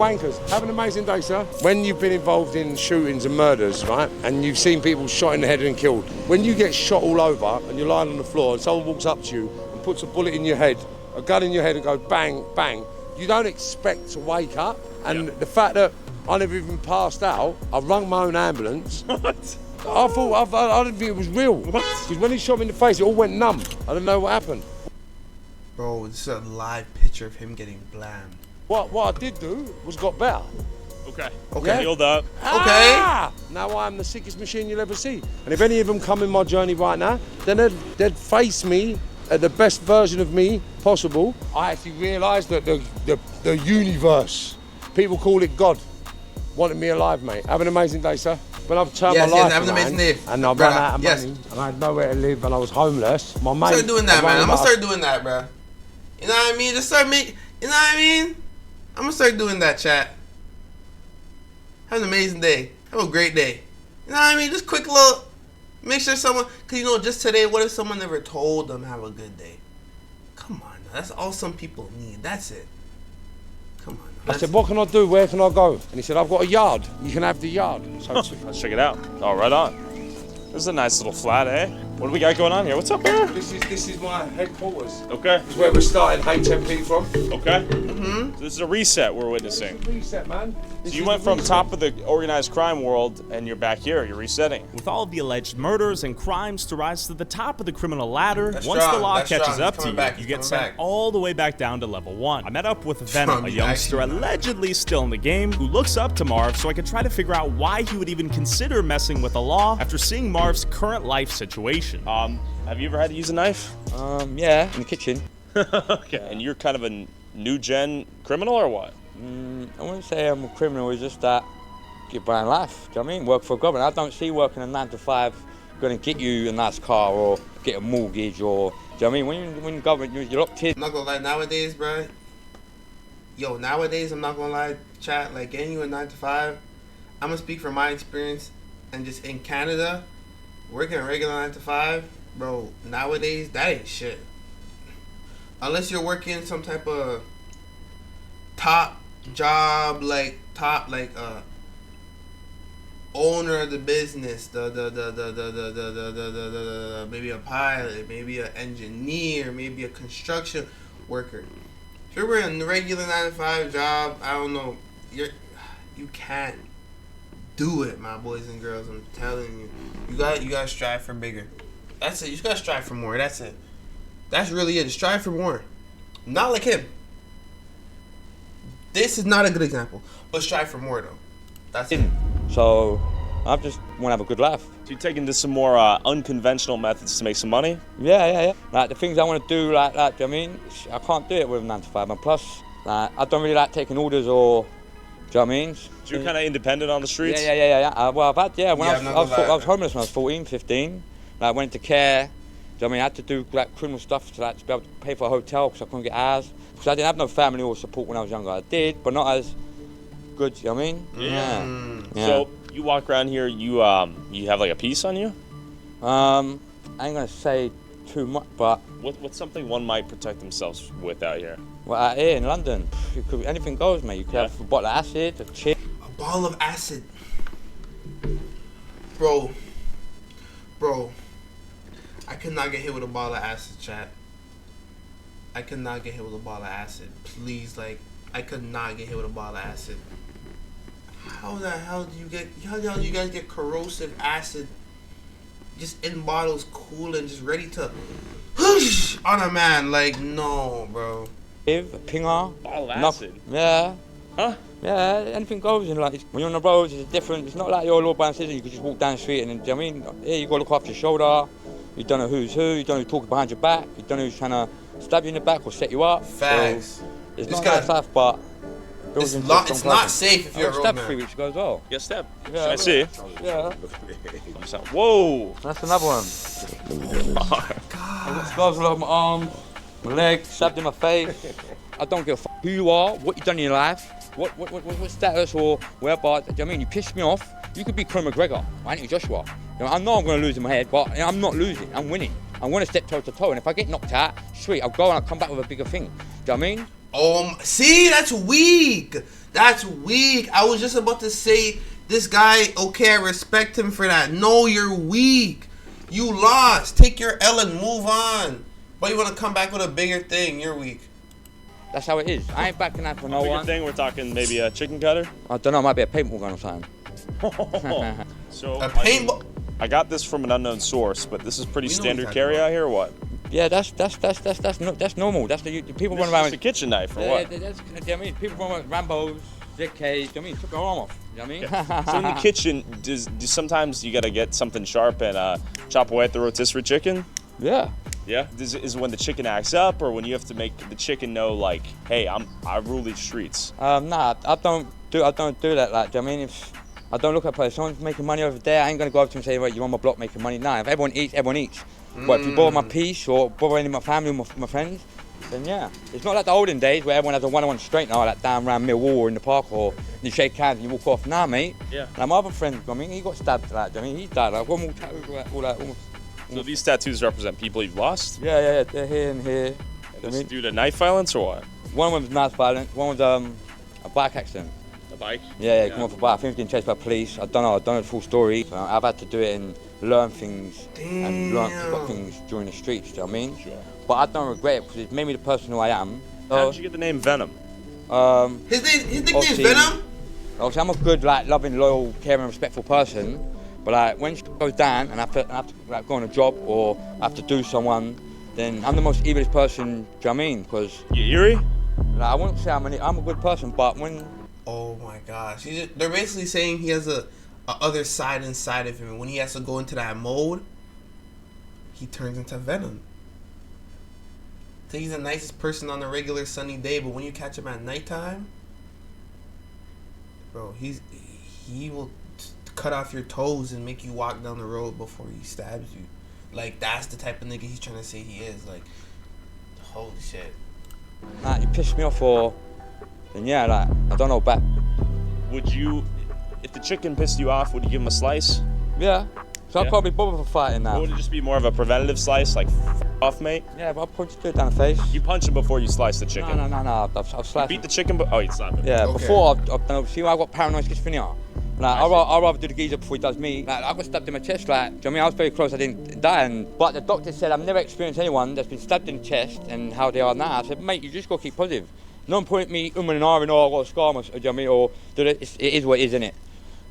S6: Wankers, have an amazing day, sir. When you've been involved in shootings and murders, right, and you've seen people shot in the head and killed, when you get shot all over and you're lying on the floor and someone walks up to you and puts a bullet in your head, a gun in your head and goes bang, bang, you don't expect to wake up. And the fact that I never even passed out, I rung my own ambulance.
S5: What?
S6: I didn't think it was real. What? Because when he shot me in the face, it all went numb. I didn't know what happened.
S2: Bro, this is a live picture of him getting blammed.
S6: What I did do was got better.
S5: Okay.
S6: Yeah.
S5: Healed up.
S6: Ah! Now I'm the sickest machine you'll ever see. And if any of them come in my journey right now, then they'd face me at the best version of me possible. I actually realised that the universe, people call it God, wanted me alive, mate. Have an amazing day, sir. When I've turned my life
S2: have an amazing day.
S6: and I ran out of money and I had nowhere to live and I was homeless, my mate...
S2: Start doing that, man. I'm gonna start doing that, bro. You know what I mean? Just start making... You know what I mean? I'm gonna start doing that, chat. Have an amazing day. Have a great day. You know what I mean? Just quick little... Make sure someone... Because, you know, just today, what if someone never told them have a good day? Come on, now. That's all some people need. That's it. Come on.
S6: I said, what can I do? Where can I go? And he said, I've got a yard. You can have the yard. So
S5: Let's check it out. Oh, right on. This is a nice little flat, eh? What do we got going on here? What's up, man?
S6: This is my headquarters.
S5: Okay.
S6: This is where we're starting HMP from.
S5: Okay. So this is a reset we're witnessing.
S6: Reset, man.
S5: So you went from top of the organized crime world and you're back here, you're resetting.
S4: With all of the alleged murders and crimes to rise to the top of the criminal ladder,
S2: That's
S4: once the
S2: strong,
S4: law
S2: that's
S4: catches
S2: strong.
S4: up
S2: He's
S4: to you,
S2: coming back,
S4: you
S2: he's
S4: get
S2: coming
S4: sent
S2: back.
S4: all the way back down to level 1. I met up with Venom,
S2: Strong,
S4: a
S2: he's
S4: youngster
S2: actually not.
S4: allegedly still in the game, who looks up to Marv so I could try to figure out why he would even consider messing with the law after seeing Marv's current life situation.
S5: Have you ever had to use a knife?
S20: Yeah, in the kitchen.
S5: Okay. And you're kind of a new gen criminal or what?
S20: I wouldn't say I'm a criminal, it's just that get by in life, do you know what I mean? Work for government. I don't see working a 9 to 5 going to get you a nice car or get a mortgage or, do you know what I mean? When you're in government, you're locked in.
S2: I'm not gonna lie, nowadays, bro. Yo, nowadays, I'm not gonna lie, chat, like getting you a 9 to 5, I'm gonna speak from my experience and just in Canada, working a regular 9 to 5, bro, nowadays, that ain't shit. Unless you're working some type of top job, like owner of the business, maybe a pilot, maybe an engineer, maybe a construction worker. If you're working a regular 9 to 5 job, I don't know, you can't do it, my boys and girls. I'm telling you, you gotta strive for bigger. That's it. You just gotta strive for more. That's it. That's really it. Just strive for more. Not like him. This is not a good example, but strive for more though. That's it.
S20: So I just want to have a good life.
S5: So you're taking to some more unconventional methods to make some money?
S20: Yeah. Like the things I want to do like that, do you know what I mean? I can't do it with a 9 to 5. And plus, I don't really like taking orders or, do you know what I mean?
S5: So you're kind of independent on the streets?
S20: Yeah. Well, I've had, when
S2: Yeah,
S20: I was homeless when I was 14, 15. Like, I went into care. Do you know what I mean? I had to do like criminal stuff to be able to pay for a hotel because I couldn't get ours. Because I didn't have no family or support when I was younger. I did, but not as good, you know what I mean? Yeah.
S5: So you walk around here, you have like a piece on you?
S20: I ain't gonna say too much, but
S5: what's something one might protect themselves with out here?
S20: Well, out here in London, anything goes, mate. You could have a bottle of acid, a chip.
S2: A ball of acid. Bro, I could not get hit with a ball of acid, chat. I could not get hit with a ball of acid. Please, like, I could not get hit with a ball of acid. How the hell do you guys get corrosive acid just in bottles, cool and just ready to whoosh on a man? Like, no, bro.
S20: Pinger.
S5: Ball of acid?
S20: Yeah.
S5: Huh?
S20: Yeah, anything goes. And like when you're on the roads, it's different. It's not like you're a law-abiding citizen. You can just walk down the street and, do you know what I mean? Yeah, you got to look after your shoulder. You don't know who's who. You don't know who's talking behind your back. You don't know who's trying to stab you in the back or set you up.
S2: Facts.
S20: So it's not that stuff, but
S2: it's not safe if you're a road
S20: stabbed
S2: man.
S20: 3 weeks ago as well.
S5: Get stabbed.
S20: Yeah,
S5: Should I see?
S20: Yeah.
S5: Whoa.
S20: That's another one. I've got scars all over my arms, my legs, stabbed in my face. I don't give a who you are, what you've done in your life, what status or whereabouts. Do you know what I mean? You piss me off. You could be Conor McGregor, why ain't you Joshua? You know, I know I'm going to lose in my head, but I'm not losing. I'm winning. I'm going to step toe to toe, and if I get knocked out, sweet, I'll go and I'll come back with a bigger thing. Do you know what I mean?
S2: See, that's weak. That's weak. I was just about to say, this guy, okay, I respect him for that. No, you're weak. You lost. Take your L and move on. But you want to come back with a bigger thing. You're weak.
S20: That's how it is. I ain't backing out for no
S5: Bigger
S20: one.
S5: thing, we're talking maybe a chicken cutter?
S20: I don't know, might be a paintball gun or something.
S5: So
S2: A paintball.
S5: I got this from an unknown source, but this is pretty standard carry out here, or what?
S20: Yeah, that's normal. That's the people run around
S5: with a kitchen knife, or what?
S20: I mean, people run around with Rambos, ZKs. I mean, took their arm off. You know what I mean?
S5: So in the kitchen, do sometimes you gotta get something sharp and chop away at the rotisserie chicken?
S20: Yeah.
S5: Yeah. Is it when the chicken acts up, or when you have to make the chicken know, like, hey, I rule these streets?
S20: Nah, I don't do that. Like, do you know what I mean? If I don't look at if someone's making money over there, I ain't gonna go up to him and say, right, you're on my block making money. Nah, if everyone eats, everyone eats. But if you bother my peace or bother any of my family or my friends, then yeah. It's not like the olden days where everyone has a one-on-one straightener like down around Millwall or in the park, or you shake hands and you walk off. Nah, mate.
S5: Yeah.
S20: Like my other friend, I mean, he got stabbed. Like, I mean, he died. Like one more almost.
S5: So these tattoos represent people you've lost?
S20: Yeah. They're here and here.
S5: And this due to knife violence or what?
S20: One was knife violence. One was a bike accident.
S5: A bike?
S20: Yeah, come off a bike. I think he was getting chased by police. I don't know the full story. So I've had to do it and learn things and learn to spot things during the streets. Do you know what I mean? Sure. But I don't regret it because it's made me the person who I am.
S5: How did you get the name Venom?
S2: His nickname's Venom?
S20: Obviously, I'm a good, like, loving, loyal, caring, respectful person. But like when shit goes down and I have to like, go on a job or I have to do someone, then I'm the most evilest person. Do you know what I mean? Because
S5: you eerie?
S20: Like, I wouldn't say I'm a good person, but when.
S2: Oh my gosh, they're basically saying he has a other side inside of him, and when he has to go into that mode, he turns into Venom. I think he's the nicest person on a regular sunny day, but when you catch him at nighttime, bro, he will cut off your toes and make you walk down the road before he stabs you. Like, that's the type of nigga he's trying to say he is. Like, holy shit.
S20: Nah, you pissed me off, or then yeah, like I don't know back.
S5: Would you, if the chicken pissed you off, would you give him a slice?
S20: Yeah. So I'd probably bother for fighting now.
S5: Or would it just be more of a preventative slice, like off, mate?
S20: Yeah, but I'll probably just do it down the face.
S5: You punch him before you slice the chicken.
S20: No. I've sliced.
S5: Beat the chicken, but you slap it.
S20: Yeah, okay. Before I've done. See, I've got paranoid schizophrenia. Like, I'd rather do the geezer before he does me. Like, I got stabbed in my chest, like, do you know what I mean? I was very close, I didn't die. But the doctor said I've never experienced anyone that's been stabbed in the chest and how they are now. I said, mate, you just got to keep positive. No one point me and ahhing, oh, I've got a scar, do you know what I mean? Or, it is what it is, innit?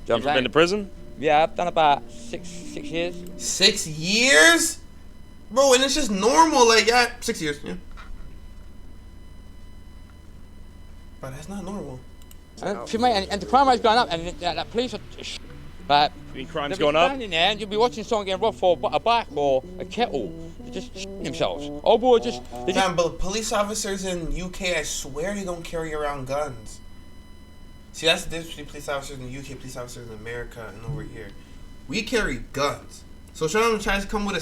S5: You ever been to prison?
S20: Yeah, I've done about six years.
S2: 6 years? Bro, and it's just normal, like, yeah, 6 years, yeah. But that's not normal.
S20: And the crime rate's going up, and the police are like.
S5: Crime's going up?
S20: Standing there, and you'll be watching someone getting robbed for a bike or a kettle. They're just themselves. Oh boy,
S2: But police officers in UK, I swear they don't carry around guns. See, that's the difference between police officers in the UK, police officers in America, and over here. We carry guns. So if someone tries to come with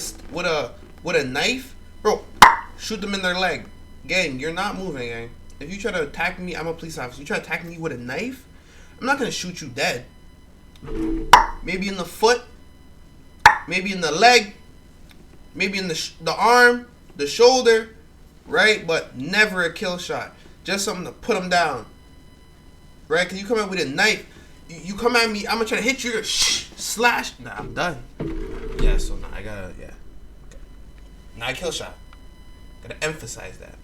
S2: a knife, bro, shoot them in their leg. Gang, you're not moving, gang. If you try to attack me, I'm a police officer. You try to attack me with a knife, I'm not gonna shoot you dead. Maybe in the foot, maybe in the leg, maybe in the arm, the shoulder, right? But never a kill shot. Just something to put them down, right? Cause you come at with a knife, you come at me, I'm gonna try to hit you, slash. Nah, I'm done. Yeah, so nah, I gotta, yeah. Not a kill shot. Gotta emphasize that.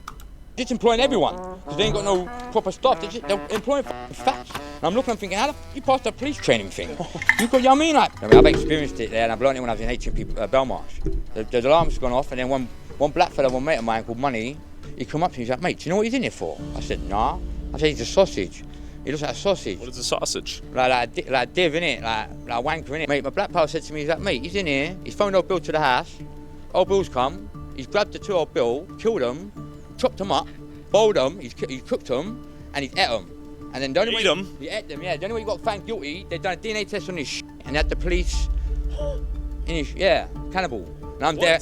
S20: Just employing everyone, because they ain't got no proper stuff. They're employing facts. And I'm looking and thinking, how you passed that police training thing? You know what I mean? Like, I've experienced it there, and I've learned it when I was in HMP Belmarsh. The alarm's gone off, and then one black fella, one mate of mine called Money, he come up to me, he's like, mate, do you know what he's in here for? I said, nah. I said, he's a sausage. He looks like a sausage.
S5: What is a sausage?
S20: Like a div, innit? Like a wanker, innit? Mate, my black pal said to me, he's like, mate, he's in here, he's phoned old Bill to the house, old Bill's come, he's grabbed the two old Bill, killed them, chopped them up, boiled them, he's cooked them, and he's ate them. And then the only way he ate them, yeah. The only way he got found guilty, they've done a DNA test on his and had the police in his, yeah, cannibal. And I'm there.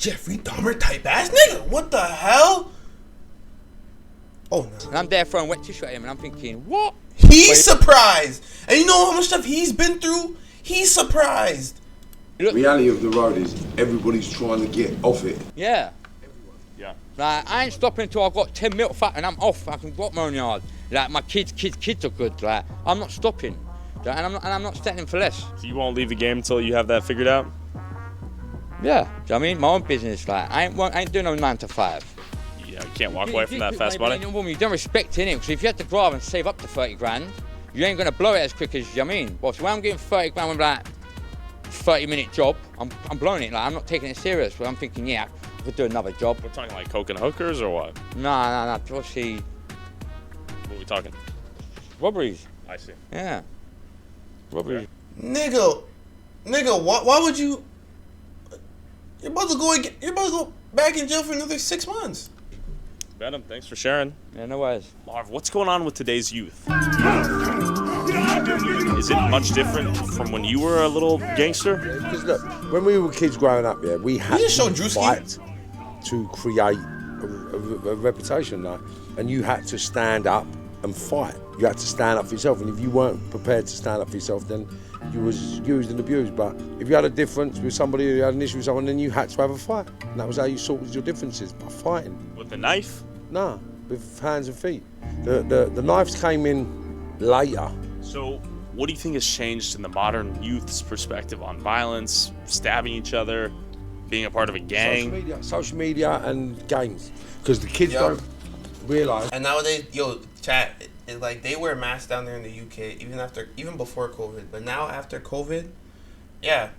S2: Jeffrey Dahmer type ass nigga. What the hell? Oh no.
S20: And I'm there throwing wet tissue at him, and I'm thinking, what?
S2: He's surprised. And you know how much stuff he's been through? He's surprised.
S6: The reality of the road is everybody's trying to get off it.
S20: Yeah.
S5: Yeah.
S20: Like, I ain't stopping until I've got 10 milk fat and I'm off. I can go up my own yard. Like, my kids are good. Like, I'm not stopping. And I'm not settling for less.
S5: So you won't leave the game until you have that figured out?
S20: Yeah. Do you know what I mean? My own business. Like, I ain't doing no 9 to 5.
S5: Yeah, you can't walk away from that fast, buddy.
S20: You don't respect it, innit? Because if you have to drive and save up to 30 grand, you ain't going to blow it as quick as, you know what I mean? Well, so when I'm getting 30 grand with like 30-minute job, I'm blowing it. Like, I'm not taking it serious. But I'm thinking, yeah, I could do another job.
S5: We're talking like coke and hookers or what?
S20: No. Obviously.
S5: What are we talking?
S20: Robberies.
S5: I see.
S20: Yeah. Robberies.
S2: Nigga, why would you? You're about to go back in jail for another 6 months.
S5: Venom, thanks for sharing.
S20: Yeah, no worries.
S5: Marv, what's going on with today's youth? Is it much different from when you were a little gangster?
S6: Because look, when we were kids growing up, yeah, we had to fight to create a reputation, like, and you had to stand up and fight. You had to stand up for yourself, and if you weren't prepared to stand up for yourself, then you was used and abused. But if you had a difference with somebody, or you had an issue with someone, then you had to have a fight, and that was how you sorted your differences, by fighting.
S5: With a knife?
S6: Nah, with hands and feet. The knives came in later.
S5: So, what do you think has changed in the modern youth's perspective on violence, stabbing each other, being a part of a gang?
S6: Social media and games. Because the kids don't realise.
S2: And nowadays, chat, it's like they wear masks down there in the UK even before COVID. But now after COVID, yeah,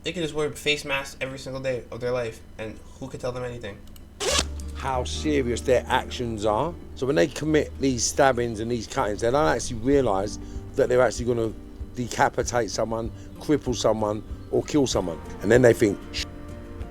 S2: they can just wear face masks every single day of their life, and who could tell them anything?
S6: How serious their actions are. So when they commit these stabbings and these cuttings, they don't actually realise that they're actually going to decapitate someone, cripple someone, or kill someone. And then they think,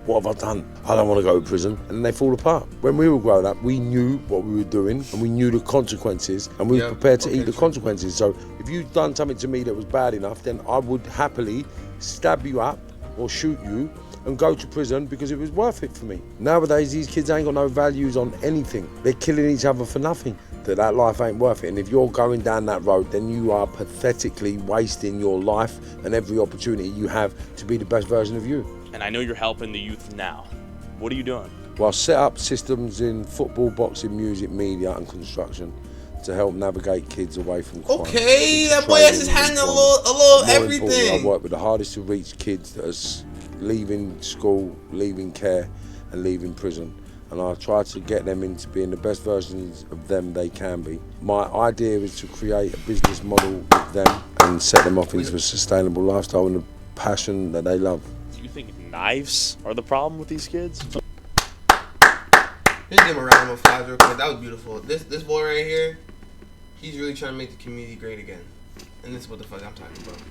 S6: what have I done? I don't want to go to prison. And then they fall apart. When we were growing up, we knew what we were doing and we knew the consequences, and we were prepared to eat the consequences. So if you'd done something to me that was bad enough, then I would happily stab you up or shoot you and go to prison because it was worth it for me. Nowadays, these kids ain't got no values on anything. They're killing each other for nothing. That life ain't worth it. And if you're going down that road, then you are pathetically wasting your life and every opportunity you have to be the best version of you.
S5: And I know you're helping the youth now. What are you doing?
S6: Well, I set up systems in football, boxing, music, media and construction to help navigate kids away from crime.
S2: Okay, that boy has his hand in a little everything.
S6: I work with the hardest to reach kids that are leaving school, leaving care and leaving prison. And I try to get them into being the best versions of them they can be. My idea is to create a business model with them and set them off into a sustainable lifestyle and a passion that they love.
S5: Do you think knives are the problem with these kids?
S2: Just give him a round of applause real quick. That was beautiful. This boy right here, he's really trying to make the community great again. And this is what the fuck I'm talking about.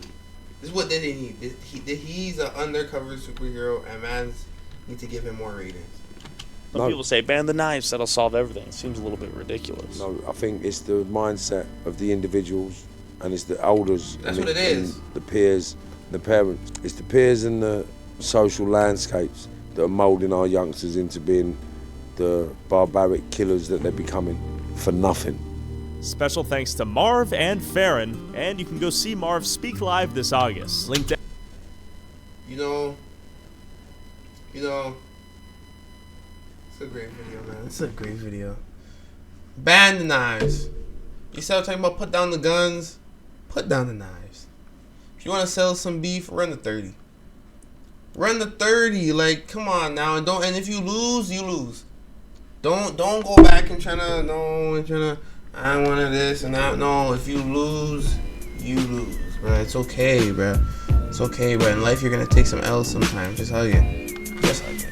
S2: This is what they need. He's an undercover superhero, and mans need to give him more ratings.
S5: Some people say ban the knives, that'll solve everything. It seems a little bit ridiculous.
S6: No, I think it's the mindset of the individuals, and it's the elders.
S2: That's what it is.
S6: And the peers, the parents. It's the peers and the social landscapes that are moulding our youngsters into being the barbaric killers that they're becoming for nothing.
S5: Special thanks to Marv and Farron, and you can go see Marv speak live this August. Link down.
S2: You know, it's a great video, man. It's a great video. Ban the knives. You started talking about put down the guns. Put down the knives. If you want to sell some beef, run the 30. Run the 30. Like, come on now. And if you lose, you lose. Don't go back and I wanted this and that. No, if you lose, you lose, bro. It's okay, bro. It's okay, bro. In life, you're gonna take some L's sometimes. Just hug it. Just hug it.